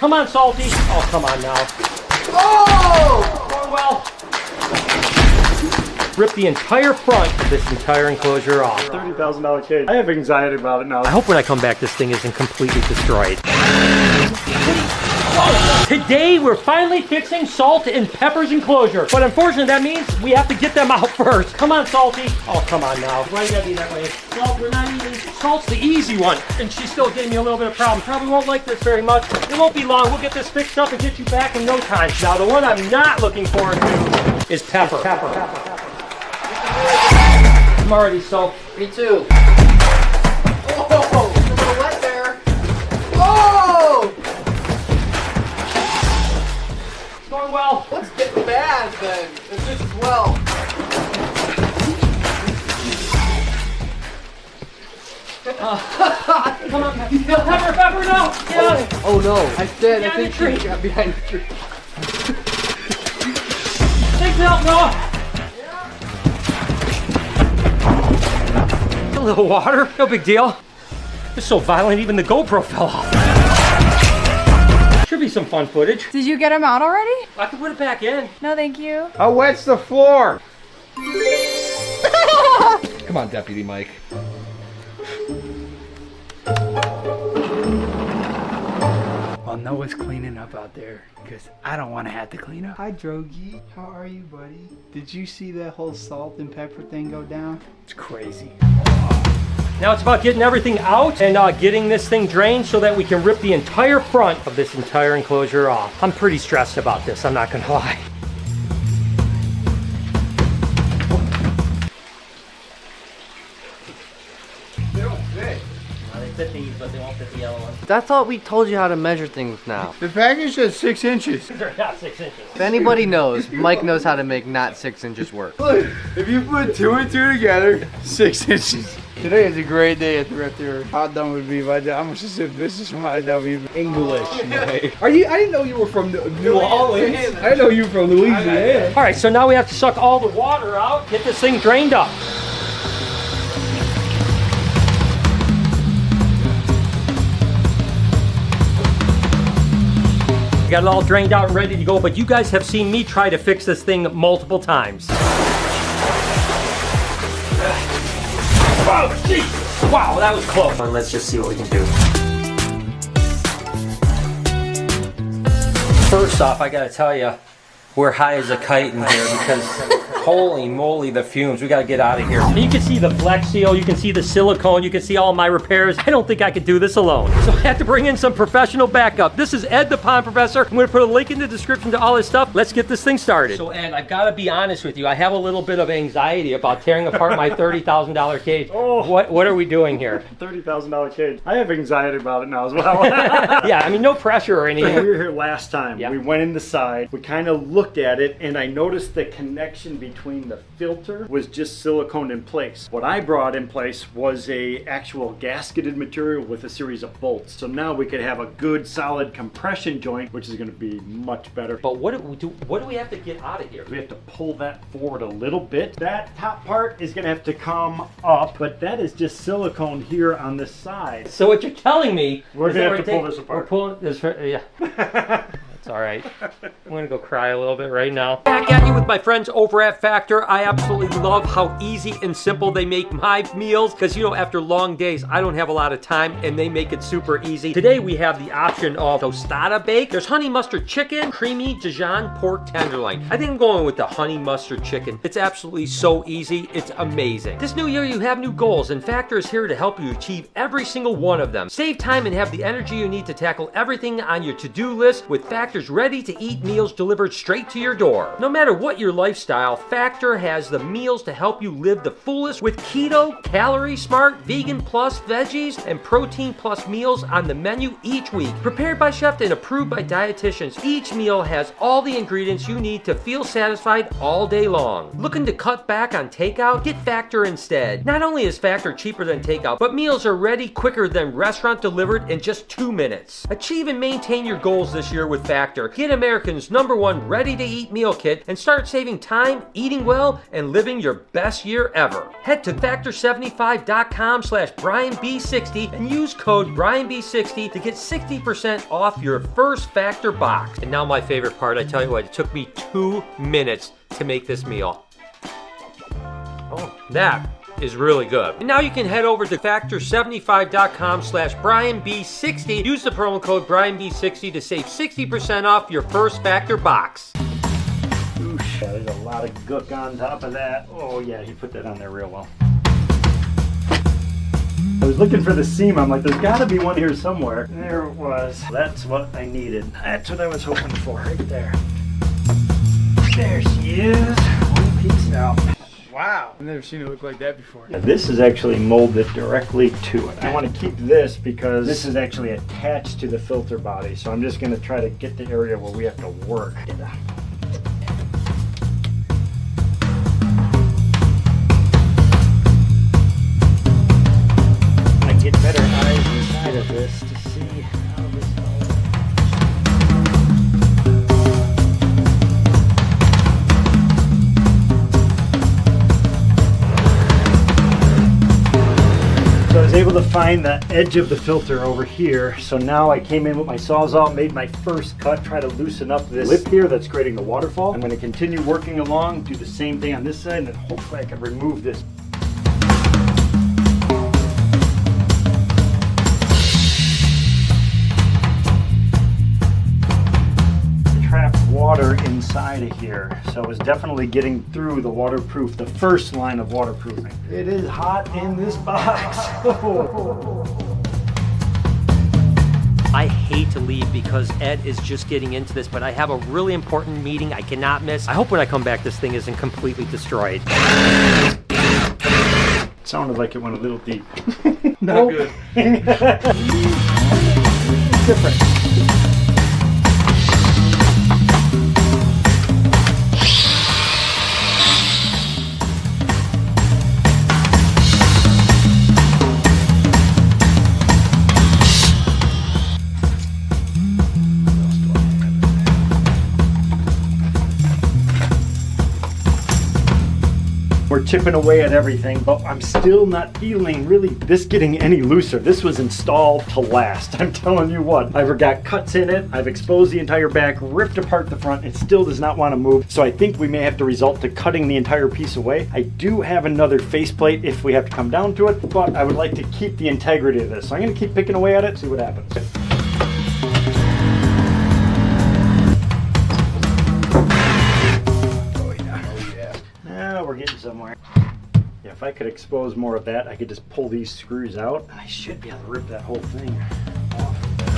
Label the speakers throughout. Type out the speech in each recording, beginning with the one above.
Speaker 1: Come on, Salty. Oh, come on now.
Speaker 2: Oh!
Speaker 1: Going well. Rip the entire front of this entire enclosure off.
Speaker 2: $30,000 cage. I have anxiety about it now.
Speaker 1: I hope when I come back this thing isn't completely destroyed. Today we're finally fixing Salt and Pepper's enclosure. But unfortunately that means we have to get them out first. Come on, Salty. Oh, come on now. Why you gotta be that way? Salt, we're not even... Salt's the easy one. And she still gave me a little bit of problem. Probably won't like this very much. It won't be long. We'll get this fixed up and get you back in no time. Now the one I'm not looking forward to is Pepper. I'm already soaked.
Speaker 2: Me too. Oh, a little wet there. Oh!
Speaker 1: It's going well.
Speaker 2: Let's get bad then, if this is well.
Speaker 1: Come on, Pepper, no! Get out of here.
Speaker 2: Oh no, I said,
Speaker 1: Behind
Speaker 2: I think
Speaker 1: the tree.
Speaker 2: she got behind the tree.
Speaker 1: Take help, Noah. A little water, no big deal. It's so violent, even the GoPro fell off. Should be some fun footage.
Speaker 3: Did you get him out already?
Speaker 1: I can put it back in.
Speaker 3: No, thank you.
Speaker 2: How wet's the floor? Come on, Deputy Mike.
Speaker 4: Well, Noah's cleaning up out there because I don't want to have to clean up. Hi, Drogi. How are you, buddy? Did you see that whole salt and pepper thing go down? It's crazy.
Speaker 1: Now it's about getting everything out and getting this thing drained so that we can rip the entire front of this entire enclosure off. I'm pretty stressed about this, I'm not gonna lie.
Speaker 2: They don't fit.
Speaker 1: They fit these, but they won't fit the yellow ones.
Speaker 5: I thought we told you how to measure things now.
Speaker 2: The package says 6 inches.
Speaker 1: They're not 6 inches.
Speaker 5: If anybody knows, Mike knows how to make not 6 inches work.
Speaker 2: Look, if you put 2 and 2 together, 6 inches. Today is a great day at the Raptor. How dumb would it be if I did? I'm just a businessman. That would be English. Are you? I didn't know you were from New Orleans. I didn't know you were from Louisiana.
Speaker 1: All right, so now we have to suck all the water out, get this thing drained up. We got it all drained out and ready to go, but you guys have seen me try to fix this thing multiple times. Oh, jeez! Wow, that was close. Let's just see what we can do. First off, I gotta tell you, we're high as a kite in here because holy moly, the fumes. We gotta get out of here. You can see the Flex Seal, you can see the silicone, you can see all my repairs. I don't think I could do this alone. So I have to bring in some professional backup. This is Ed the Pond Professor. I'm gonna put a link in the description to all this stuff. Let's get this thing started. So Ed, I've gotta be honest with you. I have a little bit of anxiety about tearing apart my $30,000 cage.
Speaker 2: Oh.
Speaker 1: What are we doing here?
Speaker 2: $30,000 cage. I have anxiety about it now as well.
Speaker 1: Yeah, I mean, no pressure or anything.
Speaker 2: We were here last time.
Speaker 1: Yeah.
Speaker 2: We went in the side. We kind of looked at it, and I noticed the connection between the filter was just silicone in place. What I brought in place was a actual gasketed material with a series of bolts. So now we could have a good solid compression joint, which is going to be much better.
Speaker 1: But what do we have to get out of here?
Speaker 2: We have to pull that forward a little bit. That top part is going to have to come up, but that is just silicone here on this side.
Speaker 1: So what you're telling me
Speaker 2: We're
Speaker 1: is
Speaker 2: going
Speaker 1: that
Speaker 2: to have to pull this apart.
Speaker 1: We're pulling this, yeah. It's all right. I'm gonna go cry a little bit right now. Back at you with my friends over at Factor. I absolutely love how easy and simple they make my meals because, you know, after long days, I don't have a lot of time and they make it super easy. Today we have the option of tostada bake. There's honey mustard chicken, creamy Dijon pork tenderloin. I think I'm going with the honey mustard chicken. It's absolutely so easy. It's amazing. This new year you have new goals and Factor is here to help you achieve every single one of them. Save time and have the energy you need to tackle everything on your to-do list with Factor's ready-to-eat meals delivered straight to your door. No matter what your lifestyle, Factor has the meals to help you live the fullest with keto, calorie smart, vegan plus veggies, and protein plus meals on the menu each week. Prepared by chefs and approved by dietitians, each meal has all the ingredients you need to feel satisfied all day long. Looking to cut back on takeout? Get Factor instead. Not only is Factor cheaper than takeout, but meals are ready quicker than restaurant delivered in just 2 minutes. Achieve and maintain your goals this year with Factor. Factor. Get Americans' #1 ready-to-eat meal kit and start saving time, eating well, and living your best year ever. Head to factor75.com/BrianB60 and use code BrianB60 to get 60% off your first Factor box. And now my favorite part, I tell you what, it took me 2 minutes to make this meal. Oh, that is really good. And now you can head over to factor75.com/BrianB60. Use the promo code BrianB60 to save 60% off your first Factor box.
Speaker 2: Oosh, there's a lot of gook on top of that. Oh yeah, he put that on there real well. I was looking for the seam. I'm like, there's gotta be one here somewhere. There it was. That's what I needed. That's what I was hoping for right there. There she is. One piece out.
Speaker 4: Wow. I've never seen it look like that before.
Speaker 2: Now, this is actually molded directly to it. I want to keep this because this is actually attached to the filter body. So I'm just going to try to get the area where we have to work. I get better eyes inside of this to see how this goes. So I was able to find the edge of the filter over here. So now I came in with my Sawzall, made my first cut, try to loosen up this lip here that's creating the waterfall. I'm going to continue working along, do the same thing on this side, and then hopefully I can remove this. Trapped water inside of here, so it was definitely getting through the waterproof, the first line of waterproofing. It is hot in this box.
Speaker 1: I hate to leave because Ed is just getting into this, but I have a really important meeting I cannot miss. I hope when I come back this thing isn't completely destroyed.
Speaker 2: It sounded like it went a little deep.
Speaker 4: Not good.
Speaker 2: Different. We're chipping away at everything, but I'm still not feeling really this getting any looser. This was installed to last. I'm telling you what, I've got cuts in it, I've exposed the entire back, ripped apart the front, it still does not want to move. So I think we may have to resort to cutting the entire piece away. I do have another faceplate if we have to come down to it, but I would like to keep the integrity of this. So I'm going to keep picking away at it, see what happens. We're getting somewhere. Yeah, if I could expose more of that, I could just pull these screws out and I should be able to rip that whole thing off of there.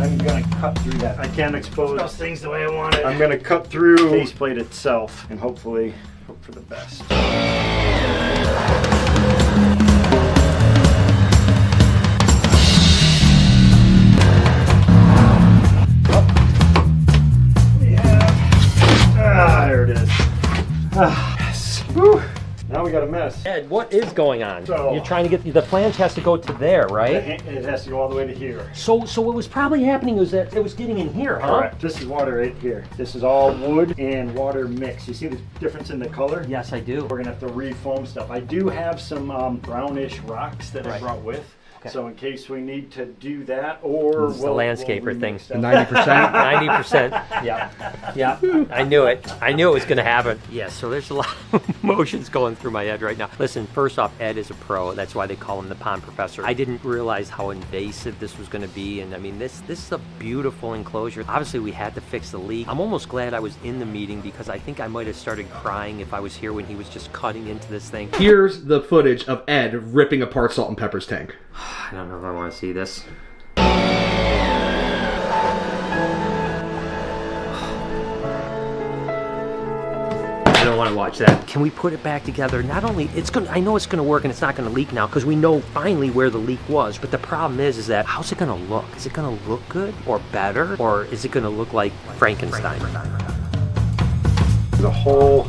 Speaker 2: I'm gonna cut through that. I can't expose those things the way I want it. I'm gonna cut through the faceplate itself and hopefully hope for the best. There it is. Yes. Whew. Now we got a mess.
Speaker 1: Ed, what is going on?
Speaker 2: So,
Speaker 1: you're trying to get, the flange has to go to there, right?
Speaker 2: It has to go all the way to here.
Speaker 1: So what was probably happening was that it was getting in here, huh?
Speaker 2: Correct. This is water right here. This is all wood and water mix. You see the difference in the color?
Speaker 1: Yes, I do.
Speaker 2: We're gonna have to re-foam stuff. I do have some brownish rocks that I brought with. Okay. So in case we need to do that, or
Speaker 1: it's the landscaper thing.
Speaker 5: 90%.
Speaker 1: 90%. Yeah. Yeah. I knew it. I knew it was going to happen. Yeah. So there's a lot of emotions going through my head right now. Listen, first off, Ed is a pro. That's why they call him the pond professor. I didn't realize how invasive this was going to be, and I mean, this is a beautiful enclosure. Obviously, we had to fix the leak. I'm almost glad I was in the meeting because I think I might have started crying if I was here when he was just cutting into this thing.
Speaker 6: Here's the footage of Ed ripping apart Salt and Pepper's tank.
Speaker 1: I don't know if I want to see this. I don't want to watch that. Can we put it back together? Not only, I know it's gonna work and it's not gonna leak now because we know finally where the leak was, but the problem is that how's it gonna look? Is it gonna look good or better? Or is it gonna look like Frankenstein?
Speaker 2: There's a whole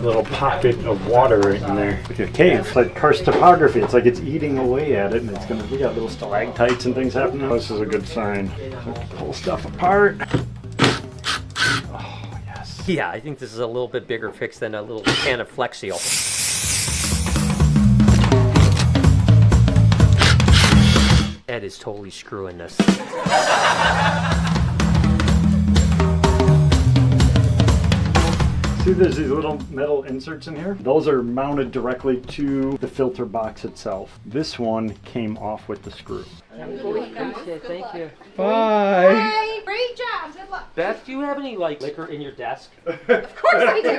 Speaker 2: little pocket of water right in there. Like a cave. It's like karst topography. It's like it's eating away at it, and it's gonna. We got little stalactites and things happening. This is a good sign. So pull stuff apart. Oh yes.
Speaker 1: Yeah, I think this is a little bit bigger fix than a little can of Flex Seal. Ed is totally screwing this.
Speaker 2: See, there's these little metal inserts in here. Those are mounted directly to the filter box itself. This one came off with the screw.
Speaker 1: Thank you.
Speaker 4: Bye.
Speaker 3: Hi, great job. Good luck.
Speaker 1: Beth, do you have any like liquor in your desk?
Speaker 3: Of course I do.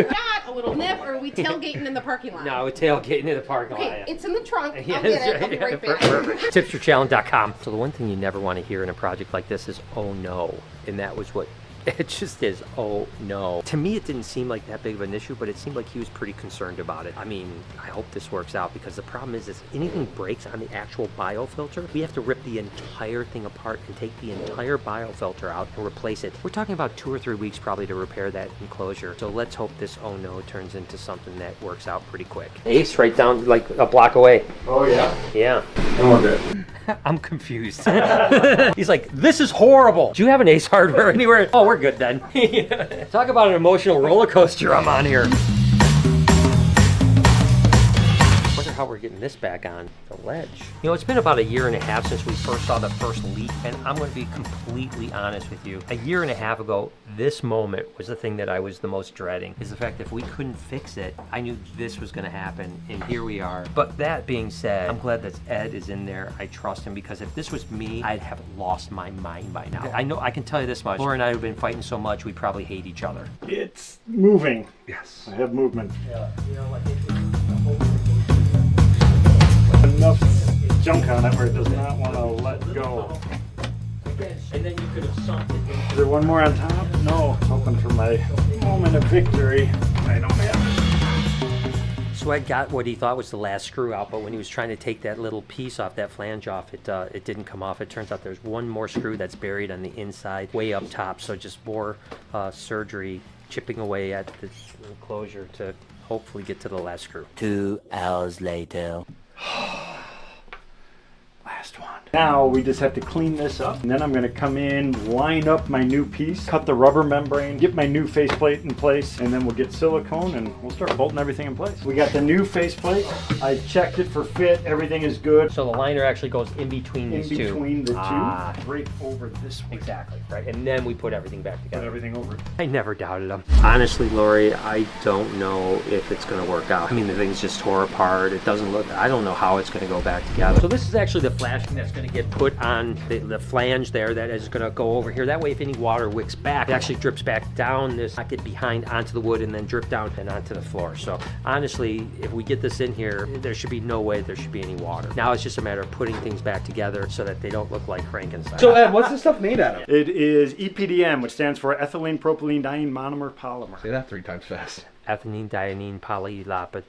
Speaker 3: Got a little nip, or are we tailgating in the parking lot?
Speaker 1: No, we're tailgating in the parking lot.
Speaker 3: Okay, it's in the trunk. I'll
Speaker 1: Yeah,
Speaker 3: get it. I'll be right back.
Speaker 1: Tipsforchallenge.com. So the one thing you never want to hear in a project like this is, oh no. And that was what it just is, oh no. To me, it didn't seem like that big of an issue, but it seemed like he was pretty concerned about it. I mean, I hope this works out, because the problem is anything breaks on the actual biofilter, we have to rip the entire thing apart and take the entire biofilter out and replace it. We're talking about 2 or 3 weeks probably to repair that enclosure. So let's hope this oh no turns into something that works out pretty quick. Ace right down like a block away.
Speaker 2: Oh yeah.
Speaker 1: Yeah.
Speaker 2: And we're good.
Speaker 1: I'm confused. He's like, this is horrible. Do you have an Ace Hardware anywhere? Oh, we're good then. Talk about an emotional roller coaster I'm on here. Wonder how we're getting this back on the ledge. You know, it's been about 1.5 years since we first saw the first leak, and I'm going to be completely honest with you. 1.5 years ago, this moment was the thing that I was the most dreading, is the fact that if we couldn't fix it, I knew this was going to happen, and here we are. But that being said, I'm glad that Ed is in there. I trust him, because if this was me, I'd have lost my mind by now. I know, I can tell you this much. Laura and I have been fighting so much, we probably hate each other.
Speaker 2: It's moving.
Speaker 6: Yes.
Speaker 2: I have movement.
Speaker 1: Yeah, you know, like
Speaker 2: Enough junk on it where it does not want to let go.
Speaker 1: and then you could have sunk it.
Speaker 2: Is there one more on top? No. Hoping for my moment of victory. I don't have it.
Speaker 1: So Ed got what he thought was the last screw out, but when he was trying to take that little piece off, that flange off, it didn't come off. It turns out there's one more screw that's buried on the inside, way up top. So just more surgery, chipping away at the enclosure to hopefully get to the last screw.
Speaker 7: 2 hours later.
Speaker 2: Last one. Now we just have to clean this up, and then I'm going to come in, line up my new piece, cut the rubber membrane, get my new faceplate in place, and then we'll get silicone and we'll start bolting everything in place. We got the new faceplate. I checked it for fit. Everything is good.
Speaker 1: So the liner actually goes in between these two.
Speaker 2: In between the two, right over this way.
Speaker 1: Exactly, right. And then we put everything back
Speaker 2: Put
Speaker 1: together.
Speaker 2: everything over.
Speaker 1: I never doubted him. Honestly, Lori, I don't know if it's going to work out. I mean, the thing's just tore apart. It doesn't look, I don't know how it's going to go back together. So this is actually the flashing that's going to get put on the flange there that is going to go over here. That way, if any water wicks back, it actually drips back down this pocket behind onto the wood and then drip down and onto the floor. So honestly, if we get this in here, there should be no way there should be any water. Now it's just a matter of putting things back together so that they don't look like Frankenstein.
Speaker 6: So Ed, what's this stuff made out of?
Speaker 2: It is EPDM, which stands for ethylene propylene diene monomer polymer.
Speaker 6: Say that 3 times fast.
Speaker 1: Ethylene diene polylipid.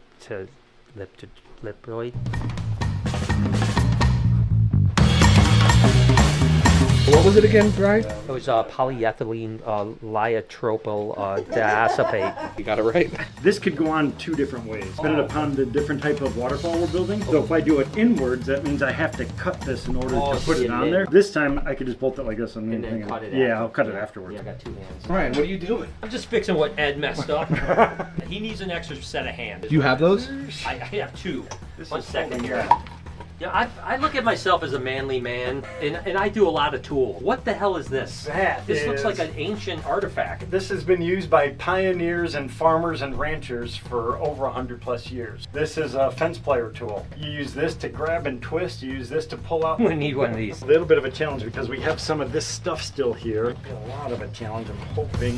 Speaker 6: What was it again, Brian?
Speaker 1: It was polyethylene lyotropyl diazepate.
Speaker 6: You got it right.
Speaker 2: This could go on 2 different ways, depending upon the different type of waterfall we're building. So if I do it inwards, that means I have to cut this in order to put it on there. This time I could just bolt it like this and
Speaker 1: then cut it
Speaker 2: Yeah, I'll cut it afterwards.
Speaker 1: Yeah, I got 2 hands.
Speaker 6: Brian, what are you doing?
Speaker 1: I'm just fixing what Ed messed up. He needs an extra set of hands.
Speaker 6: Do you have those?
Speaker 1: I have 2.
Speaker 2: This
Speaker 1: One
Speaker 2: is
Speaker 1: second
Speaker 2: holding
Speaker 1: here.
Speaker 2: that.
Speaker 1: Yeah, I look at myself as a manly man, and I do a lot of tools. What the hell is this? This looks like an ancient artifact.
Speaker 2: This has been used by pioneers and farmers and ranchers for over 100+ years. This is a fence plier tool. You use this to grab and twist. You use this to pull out.
Speaker 1: We need one of these.
Speaker 2: A little bit of a challenge because we have some of this stuff still here. A lot of a challenge, I'm hoping.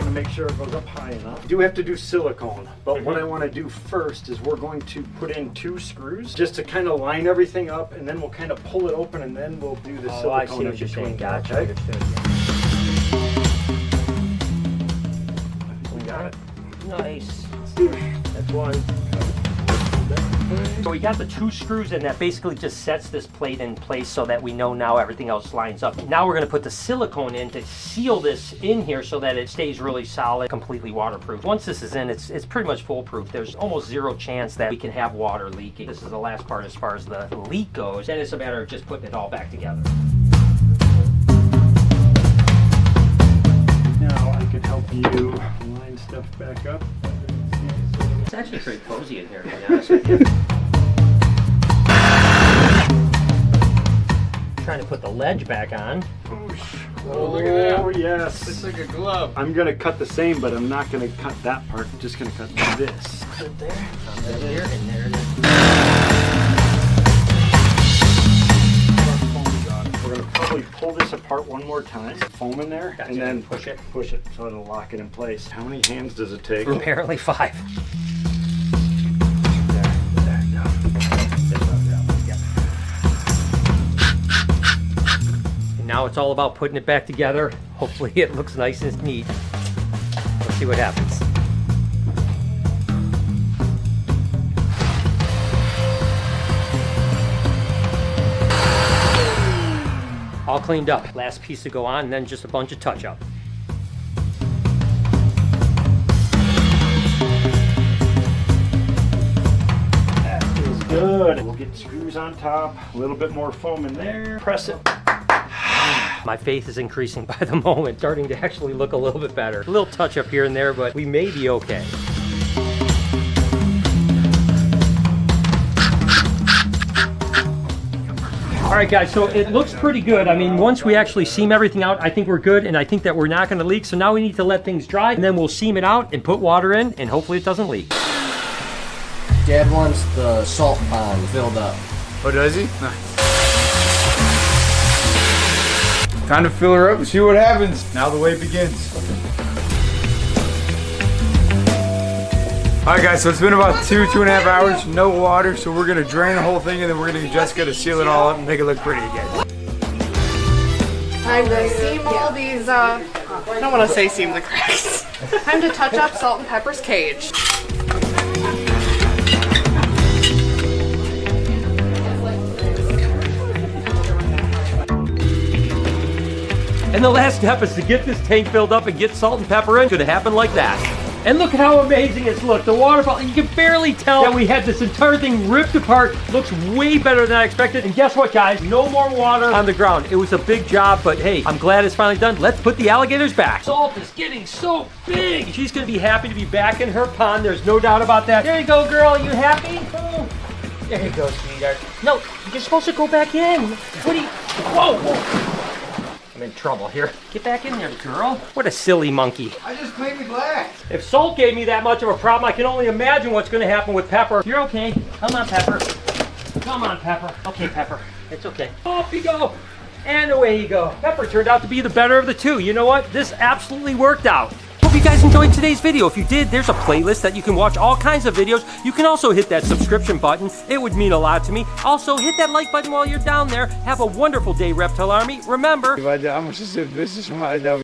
Speaker 2: To make sure it goes up high enough. You do have to do silicone, but what I want to do first is we're going to put in 2 screws just to kind of line everything up, and then we'll kind of pull it open, and then we'll do the silicone.
Speaker 1: I see what you're saying. Gotcha.
Speaker 2: Okay?
Speaker 1: Understood.
Speaker 2: We got it.
Speaker 1: Nice.
Speaker 2: That's one.
Speaker 1: So we got the 2 screws, and that basically just sets this plate in place so that we know now everything else lines up. Now we're going to put the silicone in to seal this in here so that it stays really solid, completely waterproof. Once this is in, it's pretty much foolproof. There's almost 0 chance that we can have water leaking. This is the last part as far as the leak goes. Then it's a matter of just putting it all back together.
Speaker 2: Now I can help you line stuff back up.
Speaker 1: It's actually pretty cozy in here, to be honest with you. Trying to put the ledge back on.
Speaker 2: Oh, look at that. Oh, yes.
Speaker 4: It's like a glove.
Speaker 2: I'm going to cut the same, but I'm not going to cut that part. I'm just going to cut this.
Speaker 1: Put there, there, and there it is.
Speaker 2: We're going to probably pull this apart one more time. Foam in there,
Speaker 1: Gotcha.
Speaker 2: and then
Speaker 1: Push it.
Speaker 2: Push it so it'll lock it in place. How many hands does it take?
Speaker 1: Apparently 5. Now it's all about putting it back together. Hopefully it looks nice and neat. Let's see what happens. All cleaned up. Last piece to go on, and then just a bunch of touch-up.
Speaker 2: That feels good. We'll get screws on top, a little bit more foam in there. Press it.
Speaker 1: My faith is increasing by the moment, starting to actually look a little bit better. A little touch up here and there, but we may be okay. All right, guys, so it looks pretty good. I mean, once we actually seam everything out, I think we're good, and I think that we're not gonna leak. So now we need to let things dry, and then we'll seam it out and put water in, and hopefully it doesn't leak.
Speaker 5: Dad wants the salt pond filled up.
Speaker 4: Oh, does he? Nice. Time to fill her up and see what happens. Now the wait begins. All right, guys, so it's been about 2.5 hours, no water, so we're gonna drain the whole thing and then we're gonna get Jessica to seal it all up and make it look pretty again.
Speaker 3: Time to seam all these, I don't want to say seam the cracks. Time to touch up Salt and Pepper's cage.
Speaker 1: And the last step is to get this tank filled up and get Salt and Pepper in. Could it happen like that? And look at how amazing it's looked. The waterfall, you can barely tell that we had this entire thing ripped apart. Looks way better than I expected. And guess what, guys? No more water on the ground. It was a big job, but hey, I'm glad it's finally done. Let's put the alligators back. Salt is getting so big. She's gonna be happy to be back in her pond. There's no doubt about that. There you go, girl. You happy? Oh. There you go, sweetheart. No, you're supposed to go back in. What are you? Whoa, whoa. I'm in trouble here. Get back in there, girl. What a silly monkey.
Speaker 4: I just cleaned the glass.
Speaker 1: If Salt gave me that much of a problem, I can only imagine what's going to happen with Pepper. You're okay. Come on, Pepper. Come on, Pepper. Okay, Pepper. It's okay. Off you go. And away you go. Pepper turned out to be the better of the two. You know what? This absolutely worked out. Hope you guys enjoyed today's video. If you did, there's a playlist that you can watch all kinds of videos. You can also hit that subscription button. It would mean a lot to me. Also, hit that like button while you're down there. Have a wonderful day, Reptile Army. Remember,
Speaker 4: I'm just in business.